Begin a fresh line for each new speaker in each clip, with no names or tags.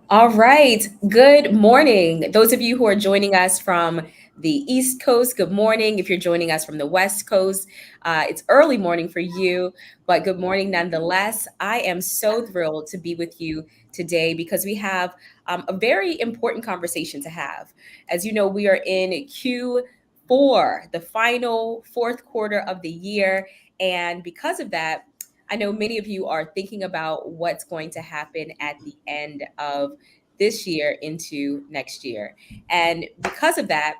All right. Good morning. Those of you who are joining us from the East Coast, good morning. If you're joining us from the West Coast, it's early morning for you, but good morning nonetheless. I am so thrilled to be with you today because we have a very important conversation to have. As you know, we are in Q4, the final fourth quarter of the year. And because of that, I know many of you are thinking about what's going to happen at the end of this year into next year. And because of that,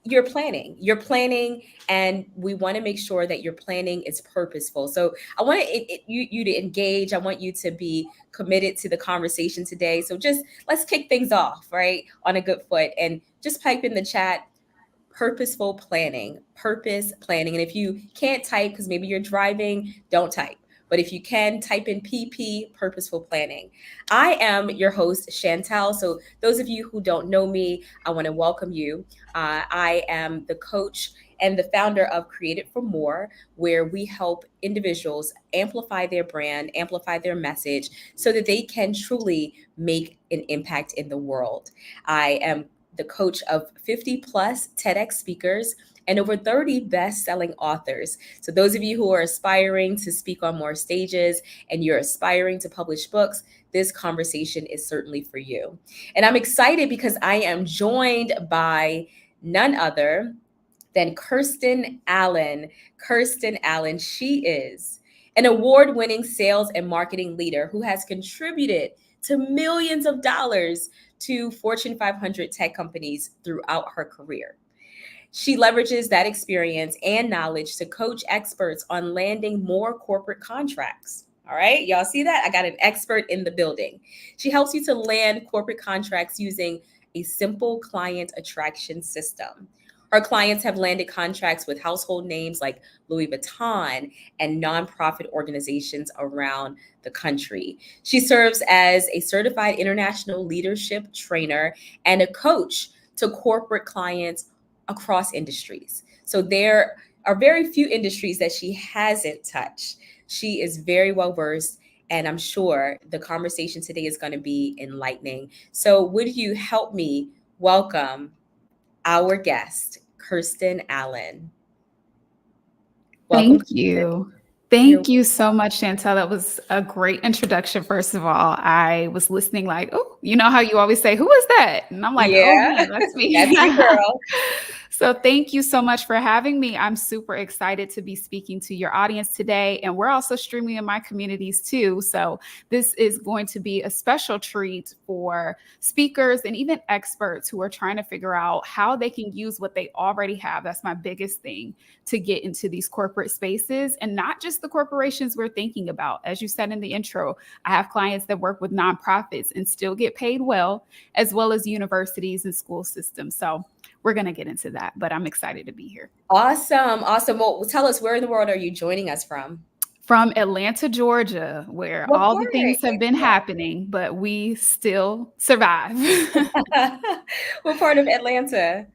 you're planning, and we want to make sure that your planning is purposeful. So I want you to engage. I want you to be committed to the conversation today. So just let's kick things off, right, on a good foot, and just type in the chat purposeful planning, purpose planning. And if you can't type because maybe you're driving, don't type. But if you can, type in PP, purposeful planning. I am your host, Chantel. So, those of you who don't know me, I want to welcome you. I am the coach and the founder of Create It for More, where we help individuals amplify their brand, amplify their message so that they can truly make an impact in the world. I am the coach of 50 plus TEDx speakers and over 30 best selling authors. So, those of you who are aspiring to speak on more stages and you're aspiring to publish books, this conversation is certainly for you. And I'm excited because I am joined by none other than Kristyn Allen. Kristyn Allen, she is an award winning sales and marketing leader who has contributed to millions of dollars to Fortune 500 tech companies throughout her career. She leverages that experience and knowledge to coach experts on landing more corporate contracts. All right, y'all see that? I got an expert in the building. She helps you to land corporate contracts using a simple client attraction system. Her clients have landed contracts with household names like Louis Vuitton and nonprofit organizations around the country. She serves as a certified international leadership trainer and a coach to corporate clients across industries. So there are very few industries that she hasn't touched. She is very well versed, and I'm sure the conversation today is going to be enlightening. So, would you help me welcome our guest, Kristyn Allen? Welcome,
Thank
Kristyn.
you.
You're
Thank you so much, Chantel. That was a great introduction, first of all. I was listening like, oh, you know how you always say, who is that? And I'm like, oh,
yeah,
yeah, that's
that's
me.
you, girl.
So thank you so much for having me. I'm super excited to be speaking to your audience today. And we're also streaming in my communities too. So this is going to be a special treat for speakers and even experts who are trying to figure out how they can use what they already have. That's my biggest thing, to get into these corporate spaces, and not just the corporations we're thinking about. As you said in the intro, I have clients that work with nonprofits and still get paid well as universities and school systems. So we're going to get into that, but I'm excited to be here.
Awesome, awesome. Well, tell us, where in the world are you joining us from?
From Atlanta, Georgia, where
What
all the
part?
things have been happening, but we still survive.
What part of Atlanta?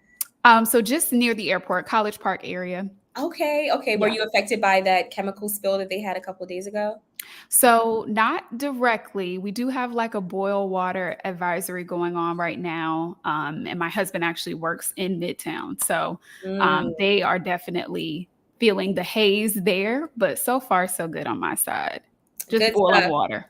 So just near the airport, College Park area.
Okay, okay. Were
Yeah.
you affected by that chemical spill that they had a couple of days ago?
So not directly. We do have like a boil water advisory going on right now. And my husband actually works in Midtown. So
Mm,
they are definitely feeling the haze there, but so far so good on my side. Just
good
boiling
stuff.
water.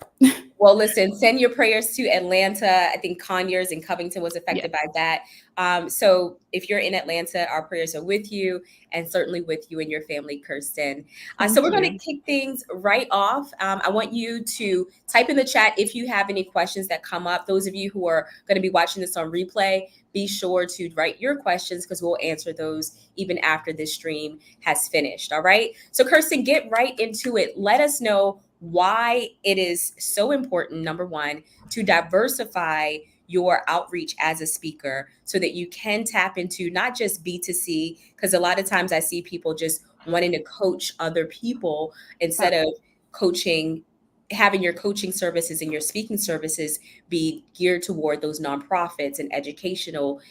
Well, listen, send your prayers to Atlanta. I think Conyers and Covington was
Yeah.
affected by that. So if you're in Atlanta, our prayers are with you, and certainly with you and your family, Kirsten. So
Thank
we're going to
you.
kick things right off. I want you to type in the chat if you have any questions that come up. Those of you who are going to be watching this on replay, be sure to write your questions because we'll answer those even after this stream has finished. All right. So, Kirsten, get right into it. Let us know why it is so important, number one, to diversify your outreach as a speaker so that you can tap into not just B2C, because a lot of times I see people just wanting to coach other people instead
Right.
of coaching, having your coaching services and your speaking services be geared toward those nonprofits and educational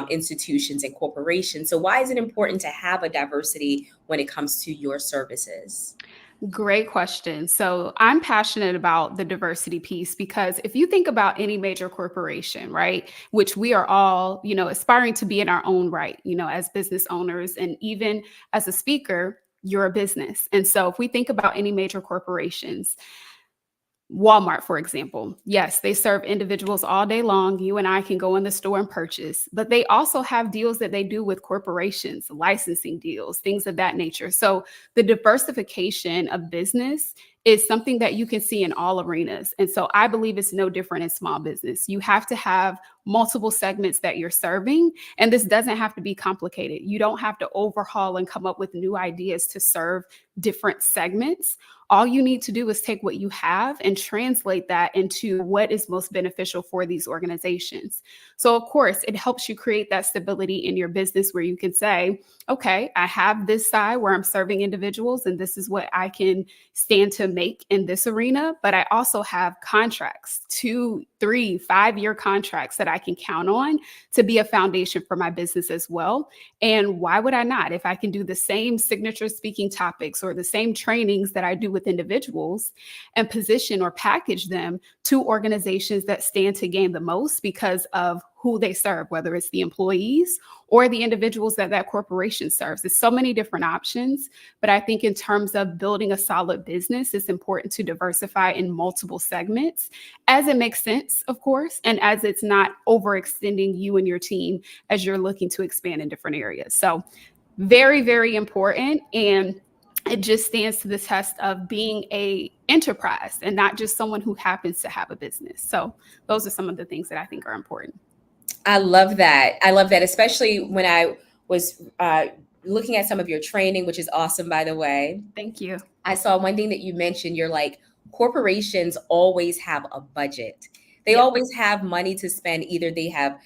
institutions and corporations. So, why is it important to have a diversity when it comes to your services?
Great question. So I'm passionate about the diversity piece because if you think about any major corporation, right, which we are all, aspiring to be in our own right, as business owners, and even as a speaker, you're a business. And so if we think about any major corporations, Walmart, for example, yes, they serve individuals all day long. You and I can go in the store and purchase, but they also have deals that they do with corporations, licensing deals, things of that nature. So the diversification of business is something that you can see in all arenas. And so I believe it's no different in small business. You have to have multiple segments that you're serving, and this doesn't have to be complicated. You don't have to overhaul and come up with new ideas to serve different segments. All you need to do is take what you have and translate that into what is most beneficial for these organizations. So, of course, it helps you create that stability in your business where you can say, okay, I have this side where I'm serving individuals, and this is what I can stand to make in this arena. But I also have contracts, 2, 3, 5-year contracts that I can count on to be a foundation for my business as well. And why would I not? If I can do the same signature speaking topics or the same trainings that I do with individuals and position or package them to organizations that stand to gain the most because of who they serve, whether it's the employees or the individuals that that corporation serves. There's so many different options, but I think in terms of building a solid business, it's important to diversify in multiple segments as it makes sense, of course, and as it's not overextending you and your team as you're looking to expand in different areas. So very, very important. And it just stands to the test of being a enterprise and not just someone who happens to have a business. So those are some of the things that I think are important.
I love that. I love that, especially when I was looking at some of your training, which is awesome, by the way.
Thank you.
I saw one thing that you mentioned. You're like, corporations always have a budget. They always have money to spend. Either they have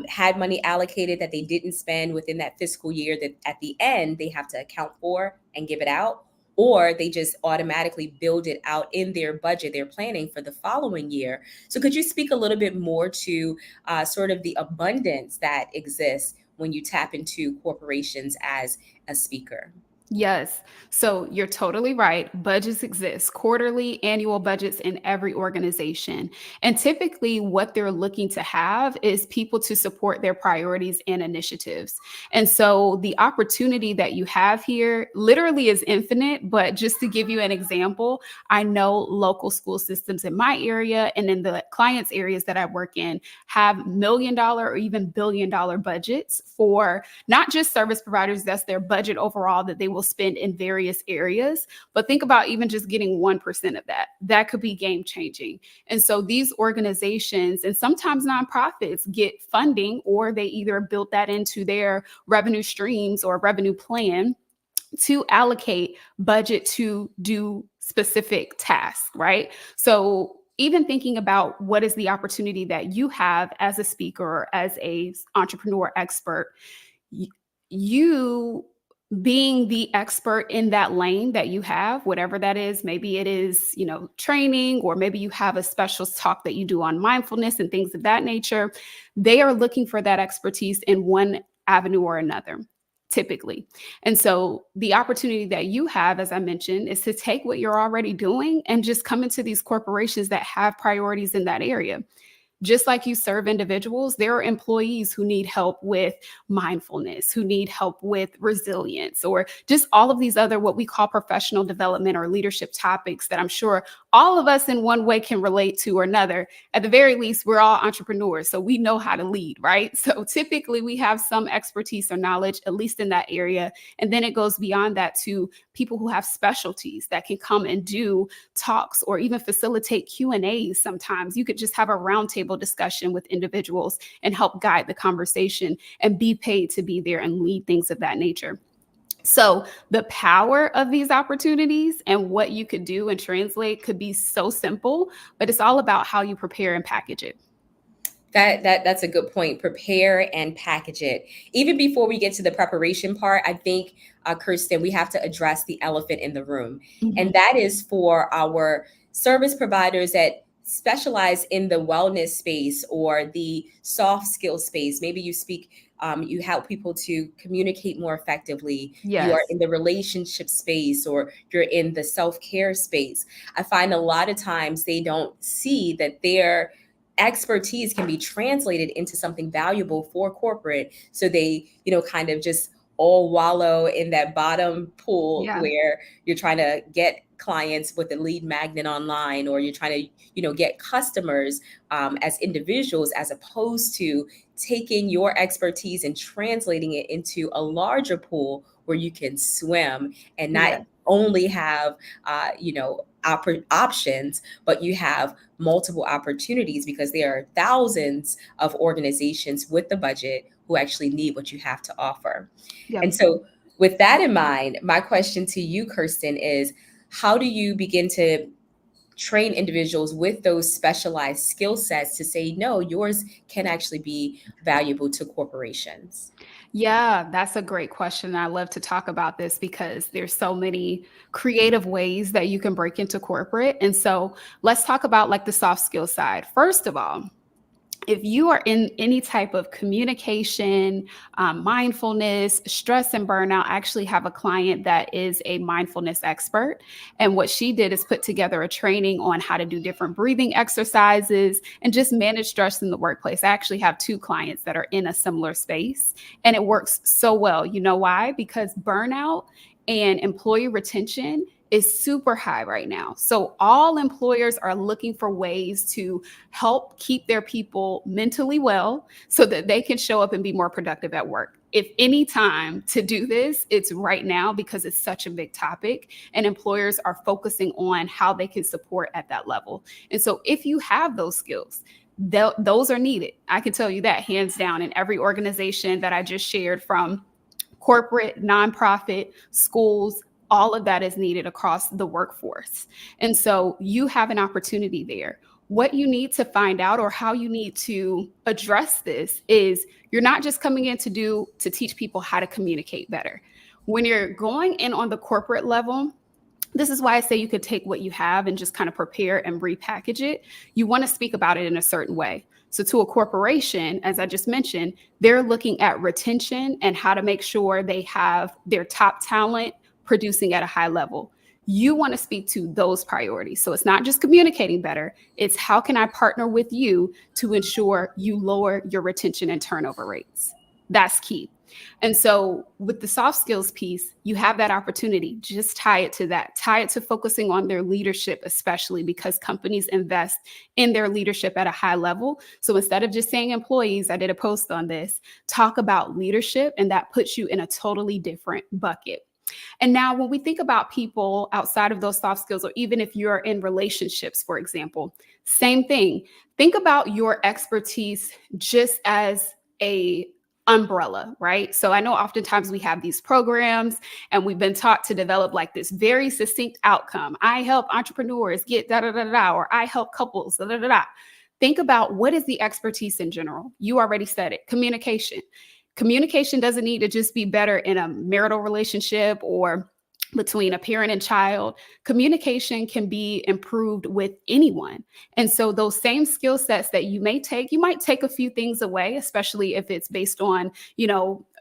had money allocated that they didn't spend within that fiscal year that at the end they have to account for and give it out, or they just automatically build it out in their budget, they're planning for the following year. So could you speak a little bit more to sort of the abundance that exists when you tap into corporations as a speaker?
Yes. So you're totally right. Budgets exist, quarterly, annual budgets in every organization. And typically, what they're looking to have is people to support their priorities and initiatives. And so the opportunity that you have here literally is infinite. But just to give you an example, I know local school systems in my area and in the clients' areas that I work in have $1 million or even $1 billion budgets for not just service providers, that's their budget overall that they will spend in various areas. But think about even just getting 1% of that. That could be game changing. And so these organizations and sometimes nonprofits get funding, or they either built that into their revenue streams or revenue plan to allocate budget to do specific tasks, right? So even thinking about what is the opportunity that you have as a speaker or as a entrepreneur expert, you being the expert in that lane that you have, whatever that is, maybe it is, training, or maybe you have a special talk that you do on mindfulness and things of that nature. They are looking for that expertise in one avenue or another, typically. And so the opportunity that you have, as I mentioned, is to take what you're already doing and just come into these corporations that have priorities in that area. Just like you serve individuals, there are employees who need help with mindfulness, who need help with resilience, or just all of these other what we call professional development or leadership topics that I'm sure all of us in one way can relate to or another. At the very least, we're all entrepreneurs, so we know how to lead, right? So typically we have some expertise or knowledge, at least in that area. And then it goes beyond that to people who have specialties that can come and do talks or even facilitate Q&As. Sometimes you could just have a roundtable discussion with individuals and help guide the conversation and be paid to be there and lead things of that nature. So the power of these opportunities and what you could do and translate could be so simple, but it's all about how you prepare and package it.
That's a good point. Prepare and package it. Even before we get to the preparation part, I think, Kristyn, we have to address the elephant in the room. Mm-hmm. And that is for our service providers that specialize in the wellness space or the soft skill space. Maybe you speak You help people to communicate more effectively. You are
Yes.
in the relationship space, or you're in the self-care space. I find a lot of times they don't see that their expertise can be translated into something valuable for corporate. So they, kind of just all wallow in that bottom pool
Yeah.
where you're trying to get clients with a lead magnet online, or you're trying to, get customers as individuals, as opposed to taking your expertise and translating it into a larger pool where you can swim and not
Yeah.
only have, options, but you have multiple opportunities, because there are thousands of organizations with the budget who actually need what you have to offer. And
Yep.
so, with that in mind, my question to you, Kristyn, is how do you begin to train individuals with those specialized skill sets to say, no, yours can actually be valuable to corporations?
Yeah, that's a great question. I love to talk about this because there's so many creative ways that you can break into corporate. And so let's talk about like the soft skill side. First of all, if you are in any type of communication, mindfulness, stress and burnout, I actually have a client that is a mindfulness expert. And what she did is put together a training on how to do different breathing exercises and just manage stress in the workplace. I actually have two clients that are in a similar space, and it works so well. You know why? Because burnout and employee retention is super high right now. So all employers are looking for ways to help keep their people mentally well so that they can show up and be more productive at work. If any time to do this, it's right now because it's such a big topic and employers are focusing on how they can support at that level. And so if you have those skills, those are needed. I can tell you that hands down in every organization that I just shared, from corporate, nonprofit, schools, all of that is needed across the workforce. And so you have an opportunity there. What you need to find out, or how you need to address this, is you're not just coming in to teach people how to communicate better. When you're going in on the corporate level, this is why I say you could take what you have and just kind of prepare and repackage it. You want to speak about it in a certain way. So to a corporation, as I just mentioned, they're looking at retention and how to make sure they have their top talent producing at a high level. You want to speak to those priorities. So it's not just communicating better, it's how can I partner with you to ensure you lower your retention and turnover rates? That's key. And so with the soft skills piece, you have that opportunity. Just tie it to that. Tie it to focusing on their leadership, especially because companies invest in their leadership at a high level. So instead of just saying employees, I did a post on this, talk about leadership, and that puts you in a totally different bucket. And now when we think about people outside of those soft skills, or even if you're in relationships, for example, same thing. Think about your expertise just as a umbrella, right? So I know oftentimes we have these programs and we've been taught to develop like this very succinct outcome. I help entrepreneurs get da da da da, or I help couples da da da da. Think about what is the expertise in general. You already said it, communication. Communication doesn't need to just be better in a marital relationship or between a parent and child. Communication can be improved with anyone. And so those same skill sets that you might take a few things away, especially if it's based on,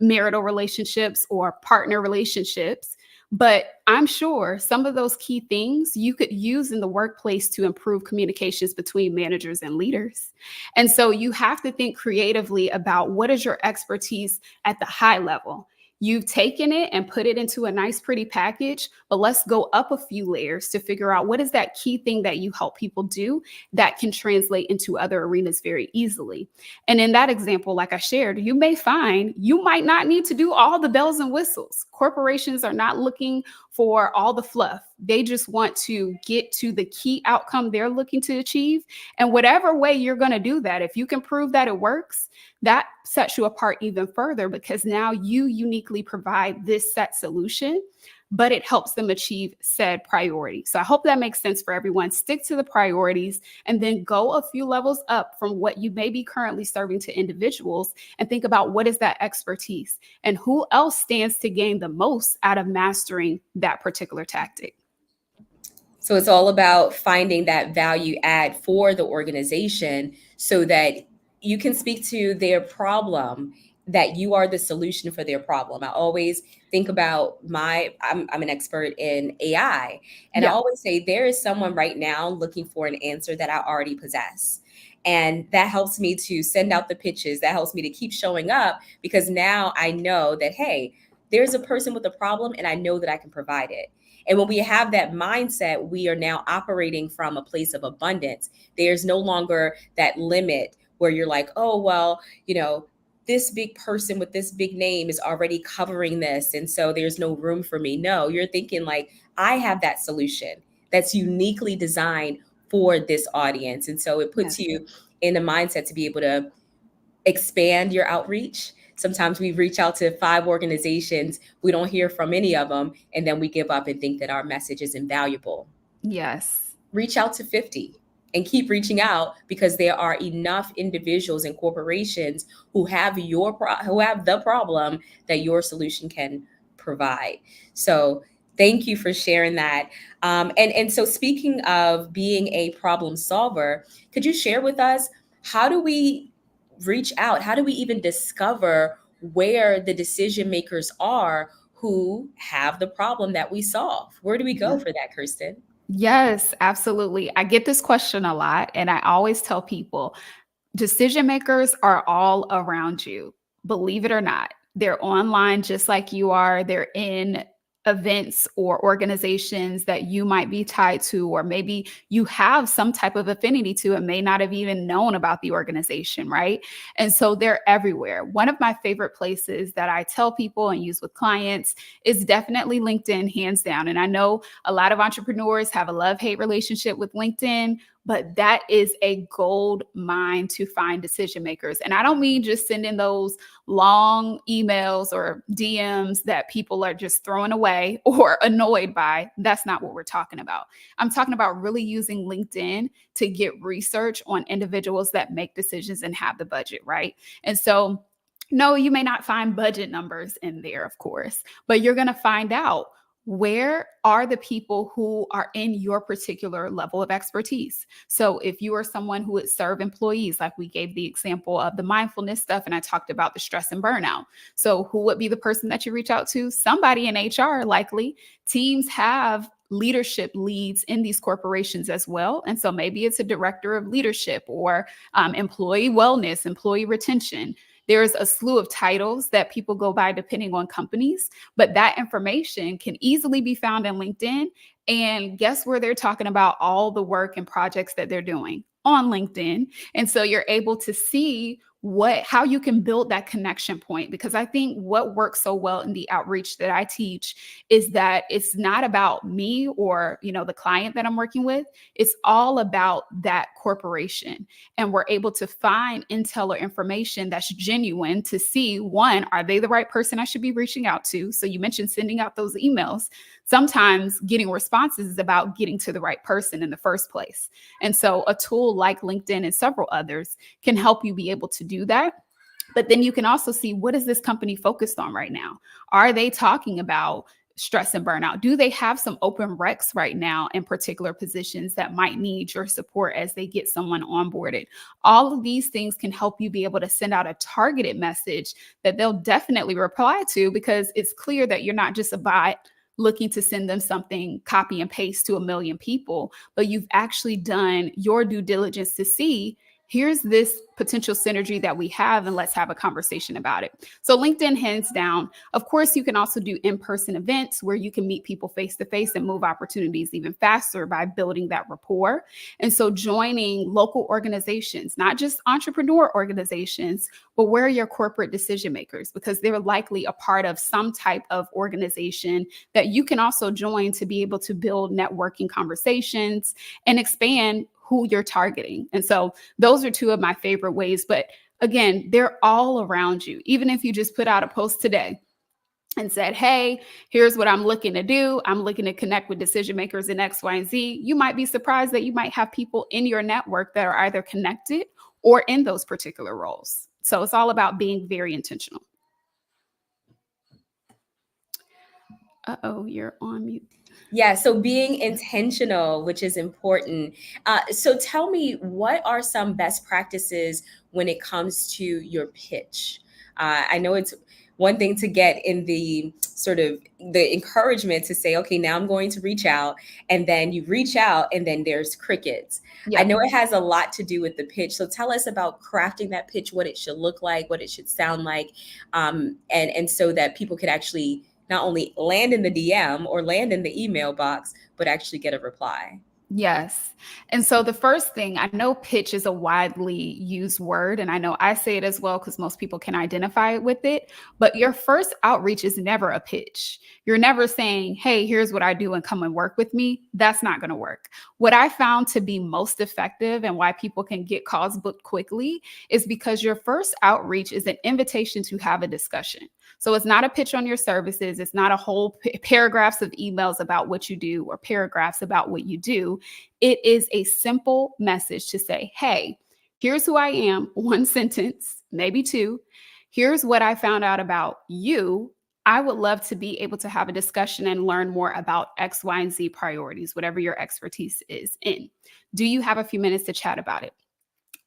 marital relationships or partner relationships. But I'm sure some of those key things you could use in the workplace to improve communications between managers and leaders. And so you have to think creatively about what is your expertise at the high level. You've taken it and put it into a nice, pretty package, but let's go up a few layers to figure out what is that key thing that you help people do that can translate into other arenas very easily. And in that example, like I shared, you may find you might not need to do all the bells and whistles. Corporations are not looking for all the fluff. They just want to get to the key outcome they're looking to achieve. And whatever way you're going to do that, if you can prove that it works, that sets you apart even further, because now you uniquely provide this set solution, but it helps them achieve said priority. So I hope that makes sense for everyone. Stick to the priorities and then go a few levels up from what you may be currently serving to individuals, and think about what is that expertise and who else stands to gain the most out of mastering that particular tactic.
So it's all about finding that value add for the organization so that you can speak to their problem that you are the solution for their problem. I always think about I'm an expert in AI, and I
Yeah.
always say there is someone right now looking for an answer that I already possess. And that helps me to send out the pitches. That helps me to keep showing up because now I know that, hey, there's a person with a problem and I know that I can provide it. And when we have that mindset, we are now operating from a place of abundance. There's no longer that limit where you're like, oh, well, this big person with this big name is already covering this. And so there's no room for me. No, you're thinking like, I have that solution that's uniquely designed for this audience. And so it puts
Yes.
you in the mindset to be able to expand your outreach. Sometimes we reach out to 5 organizations, we don't hear from any of them, and then we give up and think that our message is invaluable.
Yes.
Reach out to 50 and keep reaching out because there are enough individuals and corporations who have the problem that your solution can provide. So thank you for sharing that. And so speaking of being a problem solver, could you share with us, how do we reach out? How do we even discover where the decision makers are who have the problem that we solve? Where do we go for that, Kristyn?
Yes, absolutely. I get this question a lot, and I always tell people decision makers are all around you, believe it or not. They're online just like you are. They're in events or organizations that you might be tied to, or maybe you have some type of affinity to and may not have even known about the organization, right? And so they're everywhere. One of my favorite places that I tell people and use with clients is definitely LinkedIn, hands down. And I know a lot of entrepreneurs have a love-hate relationship with LinkedIn, but that is a gold mine to find decision makers. And I don't mean just sending those long emails or DMs that people are just throwing away or annoyed by. That's not what we're talking about. I'm talking about really using LinkedIn to get research on individuals that make decisions and have the budget, right? And so, no, you may not find budget numbers in there, of course, but you're going to find out where are the people who are in your particular level of expertise. So if you are someone who would serve employees, like we gave the example of the mindfulness stuff, and I talked about the stress and burnout. So who would be the person that you reach out to? Somebody in HR, likely. Teams have leadership leads in these corporations as well. And so maybe it's a director of leadership or employee wellness, employee retention. There's a slew of titles that people go by depending on companies, but that information can easily be found in LinkedIn. And guess where they're talking about all the work and projects that they're doing? On LinkedIn. And so you're able to see how you can build that connection point, because I think what works so well in the outreach that I teach is that it's not about me or the client that I'm working with. It's all about that corporation, and we're able to find intel or information that's genuine to see, one, are they the right person I should be reaching out to? So you mentioned sending out those emails. Sometimes getting responses is about getting to the right person in the first place. And so a tool like LinkedIn and several others can help you be able to do that. But then you can also see, what is this company focused on right now? Are they talking about stress and burnout? Do they have some open recs right now in particular positions that might need your support as they get someone onboarded? All of these things can help you be able to send out a targeted message that they'll definitely reply to, because it's clear that you're not just a bot looking to send them something copy and paste to a million people, but you've actually done your due diligence to see, here's this potential synergy that we have, and let's have a conversation about it. So LinkedIn, hands down. Of course, you can also do in-person events where you can meet people face-to-face and move opportunities even faster by building that rapport. And so joining local organizations, not just entrepreneur organizations, but where are your corporate decision makers? Because they're likely a part of some type of organization that you can also join to be able to build networking conversations and expand who you're targeting. And so those are two of my favorite ways. But again, they're all around you. Even if you just put out a post today and said, hey, here's what I'm looking to do. I'm looking to connect with decision makers in X, Y, and Z. You might be surprised that you might have people in your network that are either connected or in those particular roles. So it's all about being very intentional. Uh-oh, you're on mute.
Yeah, so being intentional, which is important. So tell me, what are some best practices when it comes to your pitch? I know it's one thing to get in the sort of the encouragement to say, okay, now I'm going to reach out, and then you reach out and then there's crickets. I
Yeah.
know it has a lot to do with the pitch. So tell us about crafting that pitch, what it should look like, what it should sound like, and so that people could actually not only land in the DM or land in the email box, but actually get a reply.
Yes. And so the first thing, I know pitch is a widely used word, and I know I say it as well because most people can identify with it. But your first outreach is never a pitch. You're never saying, hey, here's what I do and come and work with me. That's not going to work. What I found to be most effective and why people can get calls booked quickly is because your first outreach is an invitation to have a discussion. So it's not a pitch on your services. It's not a whole paragraphs of emails about what you do or paragraphs about what you do. It is a simple message to say, hey, here's who I am, one sentence, maybe two. Here's what I found out about you. I would love to be able to have a discussion and learn more about X, Y, and Z priorities, whatever your expertise is in. Do you have a few minutes to chat about it?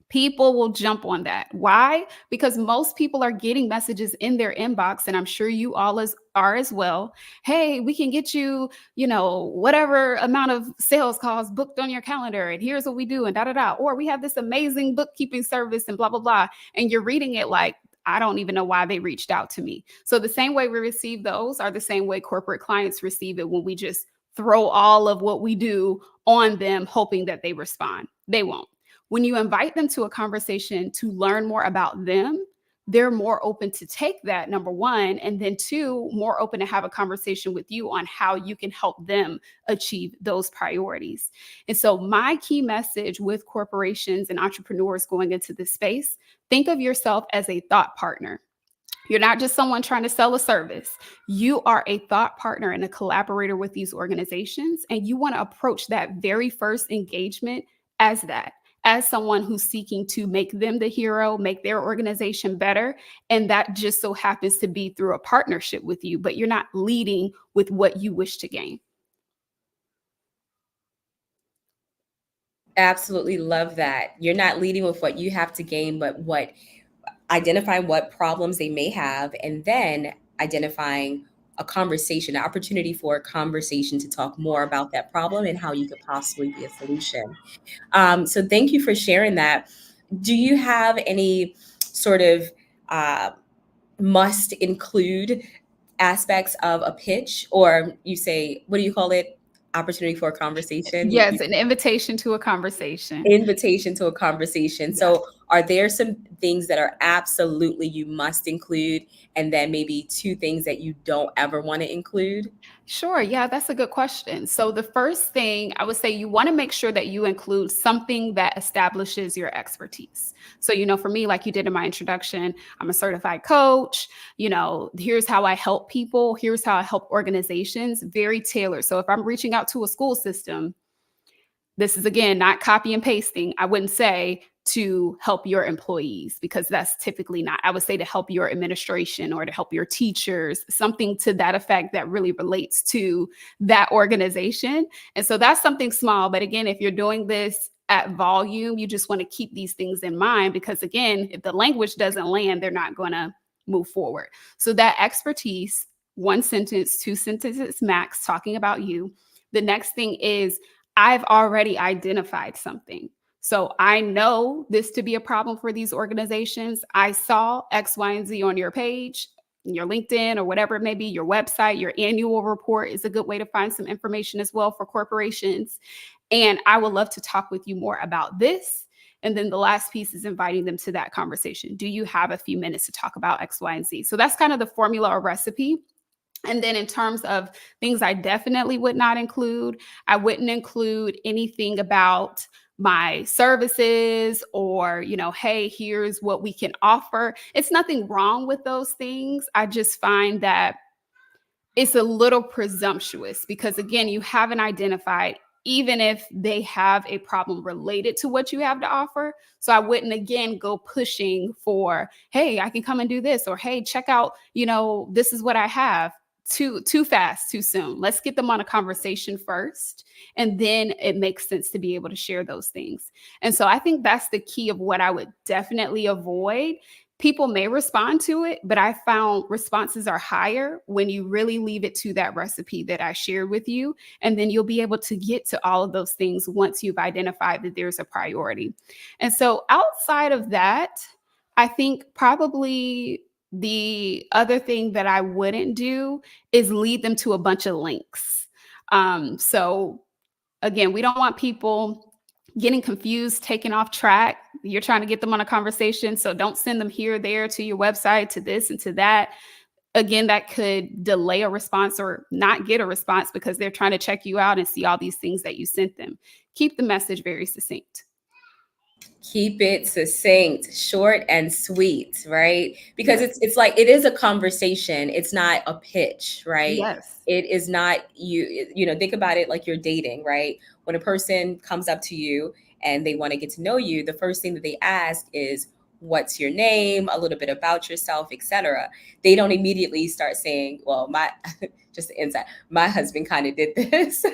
People will jump on that. Why? Because most people are getting messages in their inbox, and I'm sure you all are as well. Hey, we can get you, whatever amount of sales calls booked on your calendar, and here's what we do, and da da da. Or we have this amazing bookkeeping service, and blah blah blah. And you're reading it like, I don't even know why they reached out to me. So the same way we receive those are the same way corporate clients receive it when we just throw all of what we do on them, hoping that they respond. They won't. When you invite them to a conversation to learn more about them, they're more open to take that, number one, and then two, more open to have a conversation with you on how you can help them achieve those priorities. And so my key message with corporations and entrepreneurs going into this space, think of yourself as a thought partner. You're not just someone trying to sell a service. You are a thought partner and a collaborator with these organizations, and you want to approach that very first engagement as that, as someone who's seeking to make them the hero, make their organization better. And that just so happens to be through a partnership with you, but you're not leading with what you wish to gain.
Absolutely love that. You're not leading with what you have to gain, but identifying what problems they may have, and then identifying a conversation, an opportunity for a conversation to talk more about that problem and how you could possibly be a solution. So thank you for sharing that. Do you have any sort of must include aspects of a pitch, or you say, what do you call it? Opportunity for a conversation?
Yes, an invitation to a conversation.
Invitation to a conversation.
Yes.
So are there some things that are absolutely you must include, and then maybe two things that you don't ever want to include?
Sure. Yeah, that's a good question. So, the first thing I would say, you want to make sure that you include something that establishes your expertise. So, for me, like you did in my introduction, I'm a certified coach. Here's how I help people, here's how I help organizations, very tailored. So, if I'm reaching out to a school system, this is again not copy and pasting. I wouldn't say to help your employees, because that's typically not. I would say to help your administration or to help your teachers, something to that effect that really relates to that organization. And so that's something small. But again, if you're doing this at volume, you just want to keep these things in mind, because again, if the language doesn't land, they're not going to move forward. So that expertise, one sentence, two sentences max, talking about you. The next thing is, I've already identified something. So I know this to be a problem for these organizations. I saw X, Y, and Z on your page, your LinkedIn, or whatever it may be, your website. Your annual report is a good way to find some information as well for corporations. And I would love to talk with you more about this. And then the last piece is inviting them to that conversation. Do you have a few minutes to talk about X, Y, and Z? So that's kind of the formula or recipe. And then in terms of things I definitely would not include, I wouldn't include anything about my services or, hey, here's what we can offer. It's nothing wrong with those things. I just find that it's a little presumptuous because, again, you haven't identified, even if they have a problem related to what you have to offer. So I wouldn't, again, go pushing for, hey, I can come and do this, or hey, check out, this is what I have. Too fast, too soon. Let's get them on a conversation first, and then it makes sense to be able to share those things. And so I think that's the key of what I would definitely avoid. People may respond to it, but I found responses are higher when you really leave it to that recipe that I shared with you. And then you'll be able to get to all of those things once you've identified that there's a priority. And so outside of that, I think probably the other thing that I wouldn't do is lead them to a bunch of links. So again, we don't want people getting confused, taken off track. You're trying to get them on a conversation. So don't send them here, there, to your website, to this and to that. Again, that could delay a response or not get a response because they're trying to check you out and see all these things that you sent them. Keep the message very succinct.
Keep it succinct, short and sweet, right? Because it's like, it is a conversation. It's not a pitch, right?
Yes.
It is not, you know, think about it like you're dating, right? When a person comes up to you and they want to get to know you, the first thing that they ask is, what's your name, a little bit about yourself, etc. They don't immediately start saying, well, my just the inside, my husband kind of did this.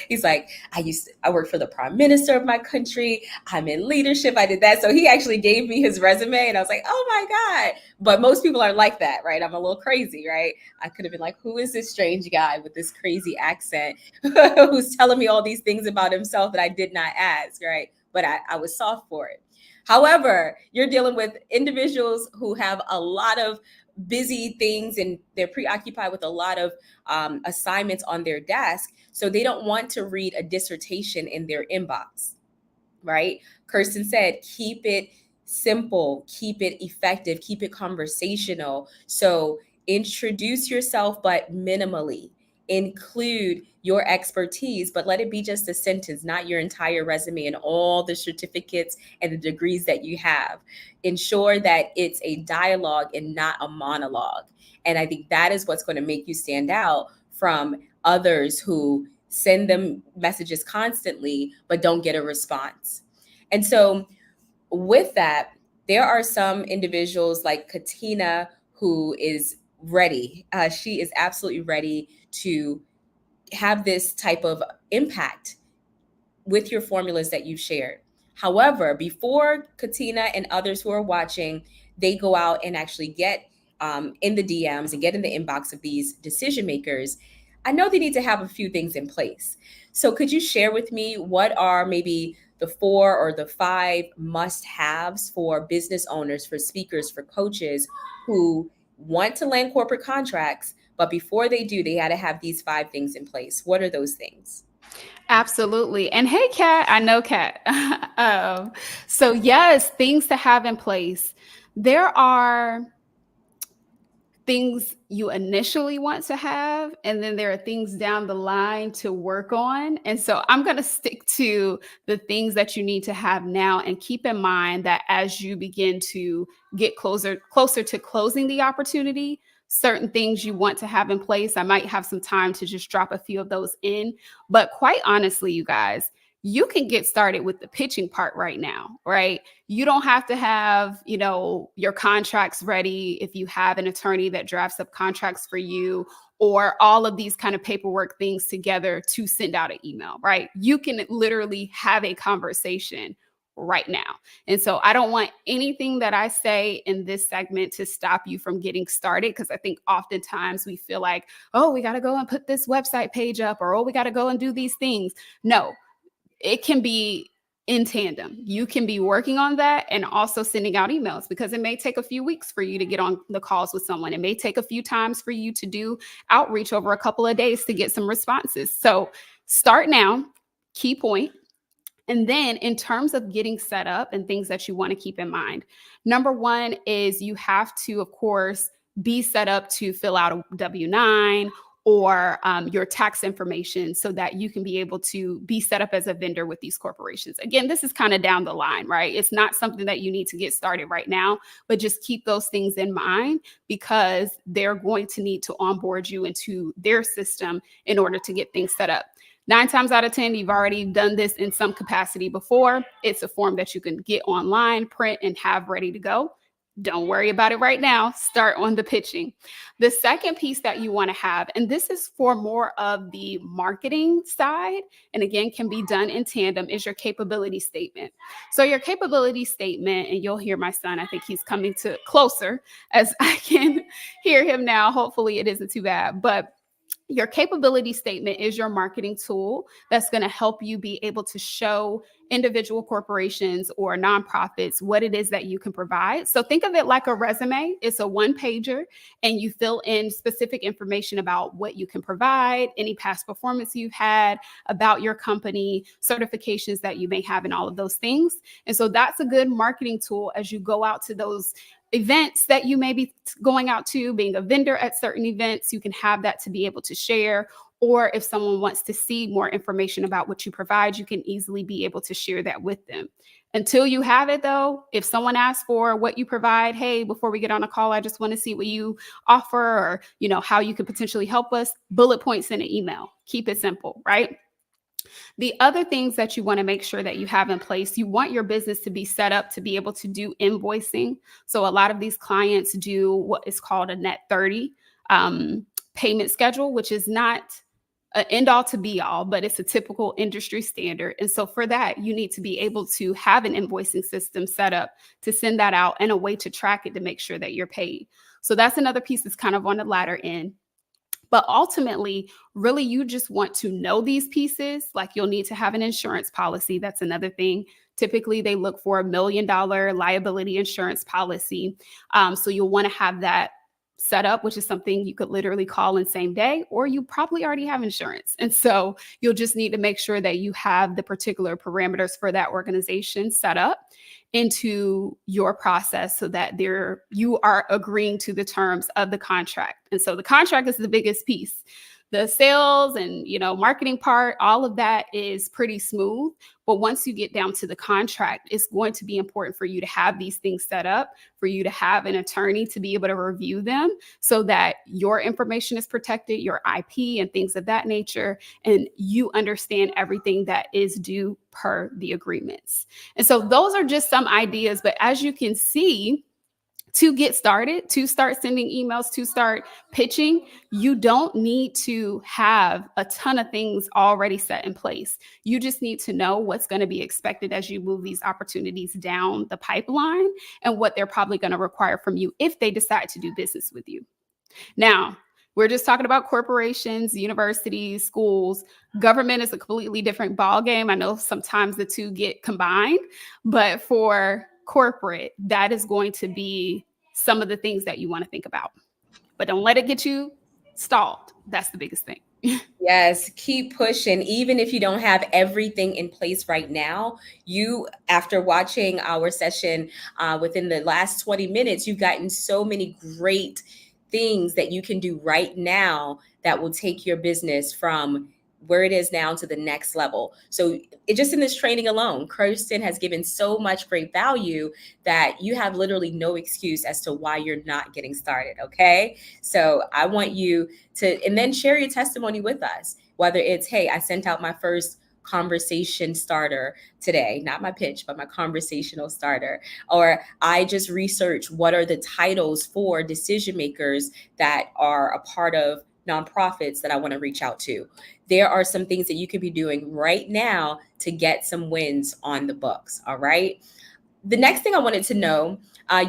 He's like, I work for the prime minister of my country. I'm in leadership. I did that. So he actually gave me his resume and I was like, oh my God. But most people are like that, right? I'm a little crazy, right? I could have been like, who is this strange guy with this crazy accent who's telling me all these things about himself that I did not ask, right? But I was soft for it. However, you're dealing with individuals who have a lot of busy things and they're preoccupied with a lot of assignments on their desk. So they don't want to read a dissertation in their inbox, right? Kristyn said, keep it simple, keep it effective, keep it conversational. So introduce yourself, but minimally. Include your expertise, but let it be just a sentence, not your entire resume and all the certificates and the degrees that you have. Ensure that it's a dialogue and not a monologue. And I think that is what's going to make you stand out from others who send them messages constantly, but don't get a response. And so with that, there are some individuals like Katina who is ready. She is absolutely ready to have this type of impact with your formulas that you've shared. However, before Katina and others who are watching, they go out and actually get in the DMs and get in the inbox of these decision makers, I know they need to have a few things in place. So could you share with me what are maybe the 4 or the 5 must-haves for business owners, for speakers, for coaches who want to land corporate contracts, but before they do, they got to have these 5 things in place? What are those things?
Absolutely. And hey, Kat, I know Kat. So yes, things to have in place. There are things you initially want to have, and then there are things down the line to work on. And so I'm going to stick to the things that you need to have now, and keep in mind that as you begin to get closer to closing the opportunity, certain things you want to have in place. I might have some time to just drop a few of those in. But quite honestly, you guys, you can get started with the pitching part right now, right? You don't have to have, your contracts ready if you have an attorney that drafts up contracts for you, or all of these kind of paperwork things together to send out an email, right? You can literally have a conversation right now. And so I don't want anything that I say in this segment to stop you from getting started, because I think oftentimes we feel like, oh, we got to go and put this website page up, or, oh, we got to go and do these things. No, it can be in tandem. You can be working on that and also sending out emails, because it may take a few weeks for you to get on the calls with someone. It may take a few times for you to do outreach over a couple of days to get some responses. So start now, key point. And then in terms of getting set up and things that you want to keep in mind, number 1 is you have to, of course, be set up to fill out a W-9 or your tax information, so that you can be able to be set up as a vendor with these corporations. Again, this is kind of down the line, right? It's not something that you need to get started right now, but just keep those things in mind, because they're going to need to onboard you into their system in order to get things set up. 9 times out of 10, you've already done this in some capacity before. It's a form that you can get online, print, and have ready to go. Don't worry about it right now. Start on the pitching. The second piece that you want to have, and this is for more of the marketing side, and again, can be done in tandem, is your capability statement. So, your capability statement, and you'll hear my son, I think he's coming to closer as I can hear him now. Hopefully, it isn't too bad. But your capability statement is your marketing tool that's going to help you be able to show individual corporations or nonprofits what it is that you can provide. So think of it like a resume. It's a one pager, and you fill in specific information about what you can provide, any past performance you've had, about your company, certifications that you may have, and all of those things. And so that's a good marketing tool as you go out to those events that you may be going out to, being a vendor at certain events. You can have that to be able to share. Or if someone wants to see more information about what you provide, you can easily be able to share that with them. Until you have it, though, if someone asks for what you provide, hey, before we get on a call, I just want to see what you offer, or, how you could potentially help us, bullet points in an email. Keep it simple, right? The other things that you want to make sure that you have in place, you want your business to be set up to be able to do invoicing. So a lot of these clients do what is called a net 30 payment schedule, which is not an end all to be all, but it's a typical industry standard. And so for that, you need to be able to have an invoicing system set up to send that out, and a way to track it to make sure that you're paid. So that's another piece that's kind of on the latter end. But ultimately, really, you just want to know these pieces. Like, you'll need to have an insurance policy. That's another thing. Typically, they look for $1 million liability insurance policy. So you'll want to have that set up, which is something you could literally call in same day, or you probably already have insurance. And so you'll just need to make sure that you have the particular parameters for that organization set up into your process, so that you are agreeing to the terms of the contract. And so the contract is the biggest piece. The sales and, marketing part, all of that is pretty smooth. But once you get down to the contract, it's going to be important for you to have these things set up, for you to have an attorney to be able to review them, so that your information is protected, your IP and things of that nature, and you understand everything that is due per the agreements. And so those are just some ideas. But as you can see, to get started, to start sending emails, to start pitching, you don't need to have a ton of things already set in place. You just need to know what's going to be expected as you move these opportunities down the pipeline, and what they're probably going to require from you if they decide to do business with you. Now, we're just talking about corporations, universities, schools. Government is a completely different ballgame. I know sometimes the two get combined, but for corporate, that is going to be some of the things that you want to think about. But don't let it get you stalled. That's the biggest thing.
Yes, keep pushing. Even if you don't have everything in place right now, after watching our session within the last 20 minutes, you've gotten so many great things that you can do right now that will take your business from where it is now to the next level. So just in this training alone, Kristyn has given so much great value that you have literally no excuse as to why you're not getting started. Okay. So I want you to, and then share your testimony with us, whether it's, hey, I sent out my first conversation starter today, not my pitch, but my conversational starter, or I just researched what are the titles for decision makers that are a part of nonprofits that I want to reach out to. There are some things that you could be doing right now to get some wins on the books. All right. The next thing I wanted to know,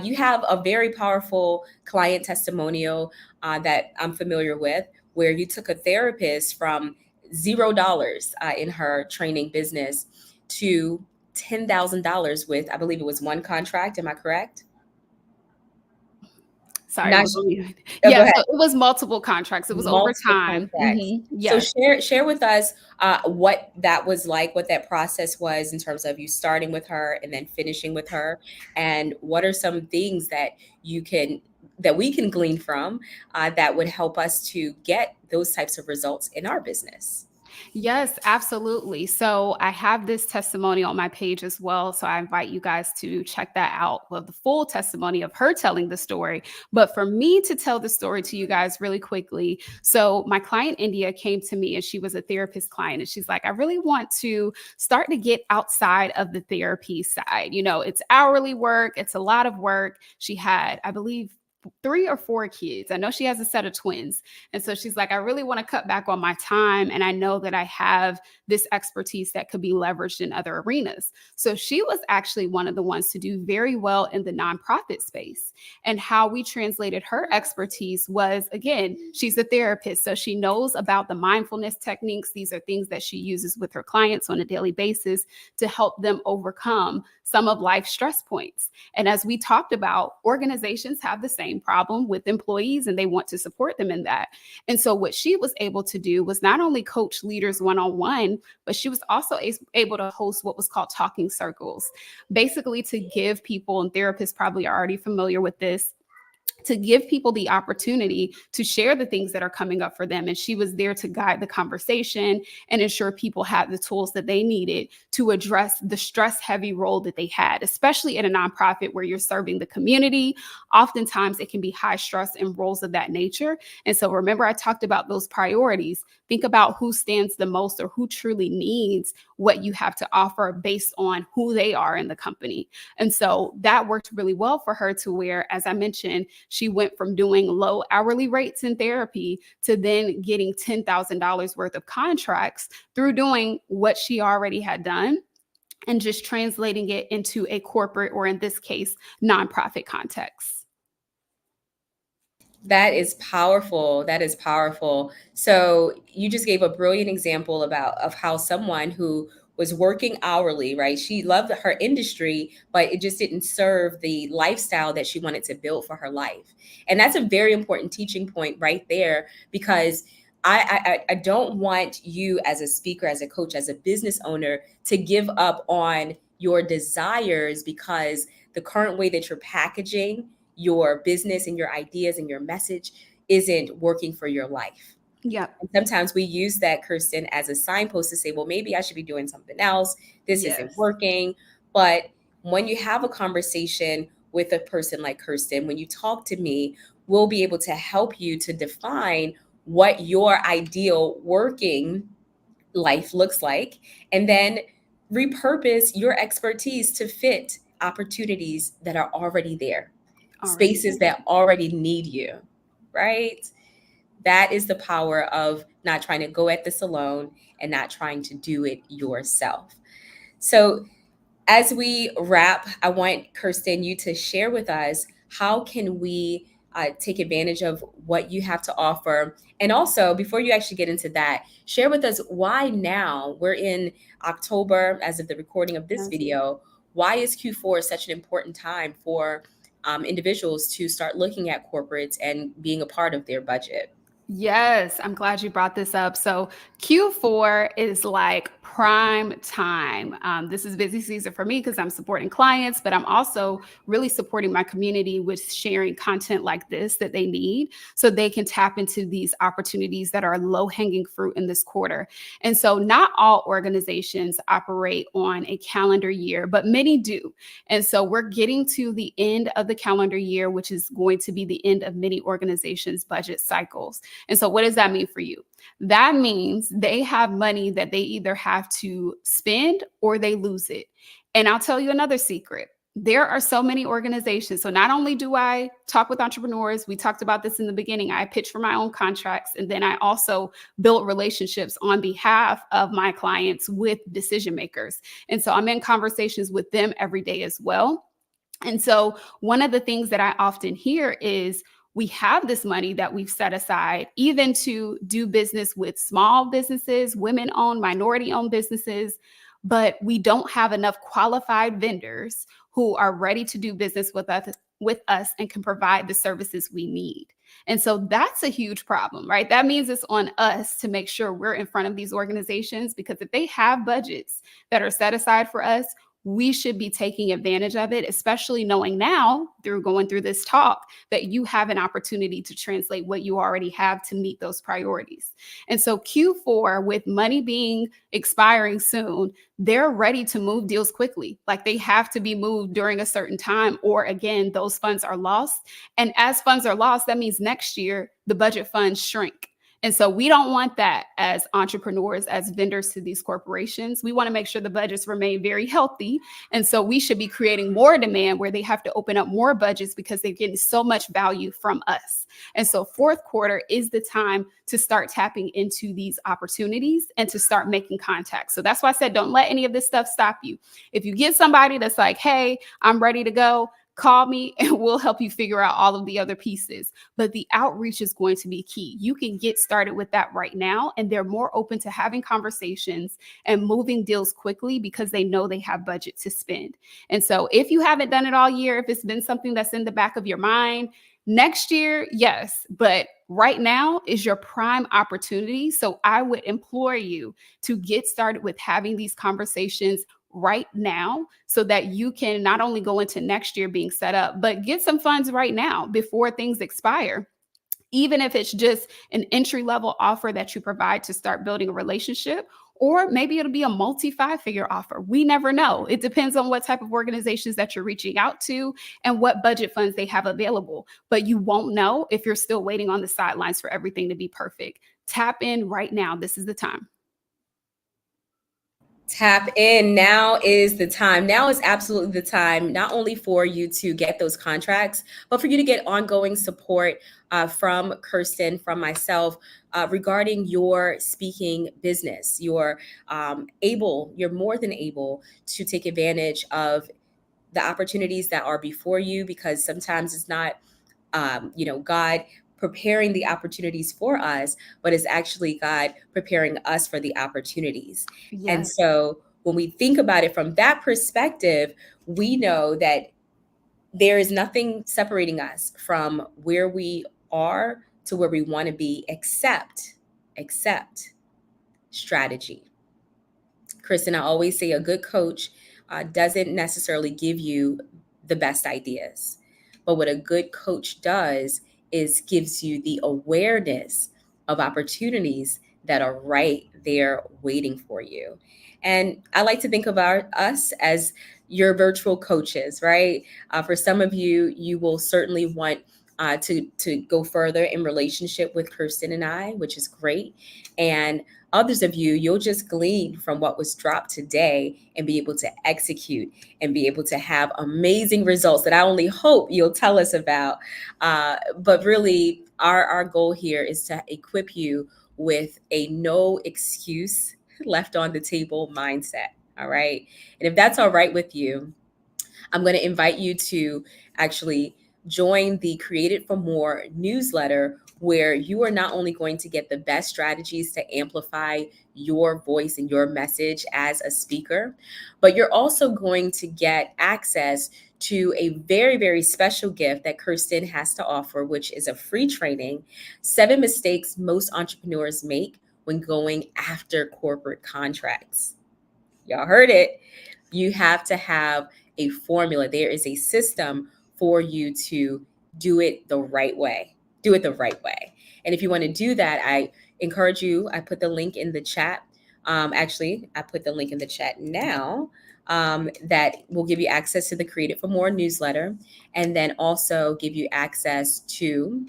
you have a very powerful client testimonial that I'm familiar with, where you took a therapist from $0 in her training business to $10,000 with, I believe it was one contract. Am I correct?
Sorry.
Not
So
it
was multiple contracts. It was over time.
Yes. So share with us what that was like, what that process was in terms of you starting with her and then finishing with her, and what are some things that we can glean from that would help us to get those types of results in our business.
Yes, absolutely. So I have this testimony on my page as well. So I invite you guys to check that out. Well, the full testimony of her telling the story. But for me to tell the story to you guys really quickly. So my client India came to me and she was a therapist client. And she's like, I really want to start to get outside of the therapy side. You know, it's hourly work, it's a lot of work. She had, I believe, 3 or 4 kids. I know she has a set of twins. And so she's like, I really want to cut back on my time. And I know that I have this expertise that could be leveraged in other arenas. So she was actually one of the ones to do very well in the nonprofit space. And how we translated her expertise was, again, she's a therapist. So she knows about the mindfulness techniques. These are things that she uses with her clients on a daily basis to help them overcome some of life's stress points. And as we talked about, organizations have the same problem with employees and they want to support them in that. And so what she was able to do was not only coach leaders one-on-one, but she was also able to host what was called talking circles, basically to give people, and therapists probably are already familiar with this, to give people the opportunity to share the things that are coming up for them. And she was there to guide the conversation and ensure people had the tools that they needed to address the stress heavy role that they had, especially in a nonprofit where you're serving the community. Oftentimes it can be high stress and roles of that nature. And so remember, I talked about those priorities. Think about who stands the most or who truly needs what you have to offer based on who they are in the company. And so that worked really well for her to where, as I mentioned, she went from doing low hourly rates in therapy to then getting $10,000 worth of contracts through doing what she already had done and just translating it into a corporate, or in this case, nonprofit context.
That is powerful. That is powerful. So you just gave a brilliant example of how someone who was working hourly, right? She loved her industry, but it just didn't serve the lifestyle that she wanted to build for her life. And that's a very important teaching point right there, because I don't want you as a speaker, as a coach, as a business owner to give up on your desires because the current way that you're packaging your business and your ideas and your message isn't working for your life.
Yep.
And sometimes we use that, Kristyn, as a signpost to say, well, maybe I should be doing something else. This isn't
Yes.
working. But when you have a conversation with a person like Kristyn, when you talk to me, we'll be able to help you to define what your ideal working life looks like, and then repurpose your expertise to fit opportunities that are already there,
Already
spaces
there.
that already need you, right? That is the power of not trying to go at this alone and not trying to do it yourself. So, as we wrap, I want Kristyn, you to share with us how can we take advantage of what you have to offer, and also before you actually get into that, share with us why now. We're in October as of the recording of this
Yes.
video. Why is Q4 such an important time for individuals to start looking at corporates and being a part of their budget?
Yes, I'm glad you brought this up. So Q4 is like prime time. This is busy season for me because I'm supporting clients, but I'm also really supporting my community with sharing content like this that they need so they can tap into these opportunities that are low hanging fruit in this quarter. And so not all organizations operate on a calendar year, but many do. And so we're getting to the end of the calendar year, which is going to be the end of many organizations' budget cycles. And so what does that mean for you? That means they have money that they either have to spend or they lose it. And I'll tell you another secret. There are so many organizations. So not only do I talk with entrepreneurs, we talked about this in the beginning, I pitch for my own contracts, and then I also build relationships on behalf of my clients with decision makers. And so I'm in conversations with them every day as well. And so one of the things that I often hear is, we have this money that we've set aside, even to do business with small businesses, women owned, minority owned businesses, but we don't have enough qualified vendors who are ready to do business with us and can provide the services we need. And so that's a huge problem, right? That means it's on us to make sure we're in front of these organizations, because if they have budgets that are set aside for us, we should be taking advantage of it, especially knowing now through going through this talk that you have an opportunity to translate what you already have to meet those priorities. And so Q4, with money being expiring soon, they're ready to move deals quickly. Like they have to be moved during a certain time, or again, those funds are lost. And as funds are lost, that means next year the budget funds shrink. And so we don't want that as entrepreneurs, as vendors to these corporations. We want to make sure the budgets remain very healthy. And so we should be creating more demand where they have to open up more budgets because they're getting so much value from us. And so fourth quarter is the time to start tapping into these opportunities and to start making contact. So that's why I said, don't let any of this stuff stop you. If you get somebody that's like, hey, I'm ready to go, call me and we'll help you figure out all of the other pieces. But the outreach is going to be key. You can get started with that right now, and they're more open to having conversations and moving deals quickly because they know they have budget to spend. And so if you haven't done it all year, if it's been something that's in the back of your mind, next year, yes, but right now is your prime opportunity. So I would implore you to get started with having these conversations right now so that you can not only go into next year being set up, but get some funds right now before things expire. Even if it's just an entry-level offer that you provide to start building a relationship, or maybe it'll be a multi-five-figure offer. We never know. It depends on what type of organizations that you're reaching out to and what budget funds they have available. But you won't know if you're still waiting on the sidelines for everything to be perfect. Tap in right now. This is the time.
Tap in. Now is the time. Now is absolutely the time, not only for you to get those contracts, but for you to get ongoing support from Kristyn, from myself, regarding your speaking business. You're more than able to take advantage of the opportunities that are before you, because sometimes it's not, God preparing the opportunities for us, but it's actually God preparing us for the opportunities. And
Yes.
so when we think about it from that perspective, we know that there is nothing separating us from where we are to where we want to be, except strategy. Kristyn, I always say a good coach doesn't necessarily give you the best ideas, but what a good coach does is gives you the awareness of opportunities that are right there waiting for you. And I like to think about us as your virtual coaches, right? For some of you, you will certainly want to go further in relationship with Kristyn and I, which is great. And others of you, you'll just glean from what was dropped today and be able to execute and be able to have amazing results that I only hope you'll tell us about. But really, our goal here is to equip you with a no excuse left on the table mindset. All right. And if that's all right with you, I'm going to invite you to actually join the Created for More newsletter, where you are not only going to get the best strategies to amplify your voice and your message as a speaker, but you're also going to get access to a very, very special gift that Kristyn has to offer, which is a free training, 7 mistakes most entrepreneurs make when going after corporate contracts. Y'all heard it. You have to have a formula. There is a system for you to do it the right way. Do it the right way. And if you want to do that, I encourage you. I put the link in the chat. Actually, I put the link in the chat now. That will give you access to the Created for More newsletter, and then also give you access to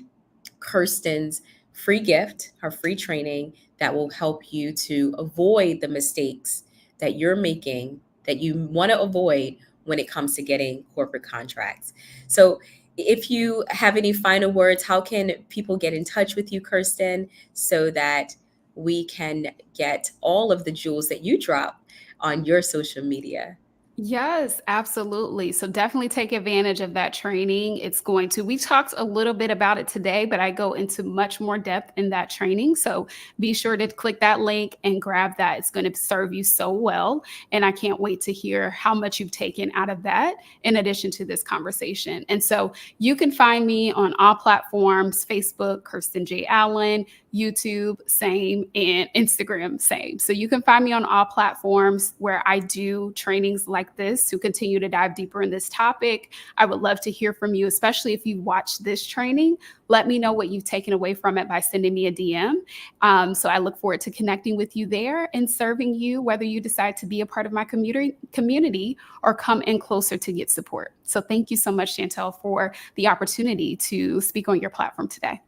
Kristyn's free gift, her free training that will help you to avoid the mistakes that you're making, that you want to avoid when it comes to getting corporate contracts. So if you have any final words, how can people get in touch with you, Kristyn, so that we can get all of the jewels that you drop on your social media?
Yes, absolutely. So definitely take advantage of that training. We talked a little bit about it today, but I go into much more depth in that training. So be sure to click that link and grab that. It's going to serve you so well. And I can't wait to hear how much you've taken out of that in addition to this conversation. And so you can find me on all platforms: Facebook, Kristyn J. Allen, YouTube, same, and Instagram, same. So you can find me on all platforms where I do trainings like like this to continue to dive deeper in this topic. I would love to hear from you, especially if you watched this training. Let me know what you've taken away from it by sending me a DM. So I look forward to connecting with you there and serving you, whether you decide to be a part of my community or come in closer to get support. So thank you so much, Chantel, for the opportunity to speak on your platform today.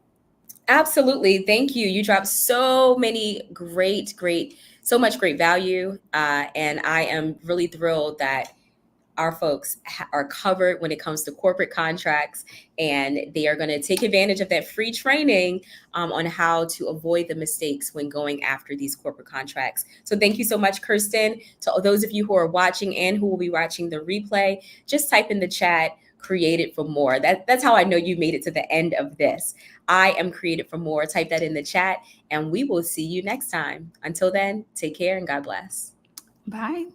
Absolutely. Thank you. You dropped so many so much great value. And I am really thrilled that our folks are covered when it comes to corporate contracts, and they are going to take advantage of that free training on how to avoid the mistakes when going after these corporate contracts. So thank you so much, Kristyn. To those of you who are watching and who will be watching the replay, just type in the chat, created for more. That's how I know you made it to the end of this. I am created for more. Type that in the chat, and we will see you next time. Until then, take care and God bless.
Bye.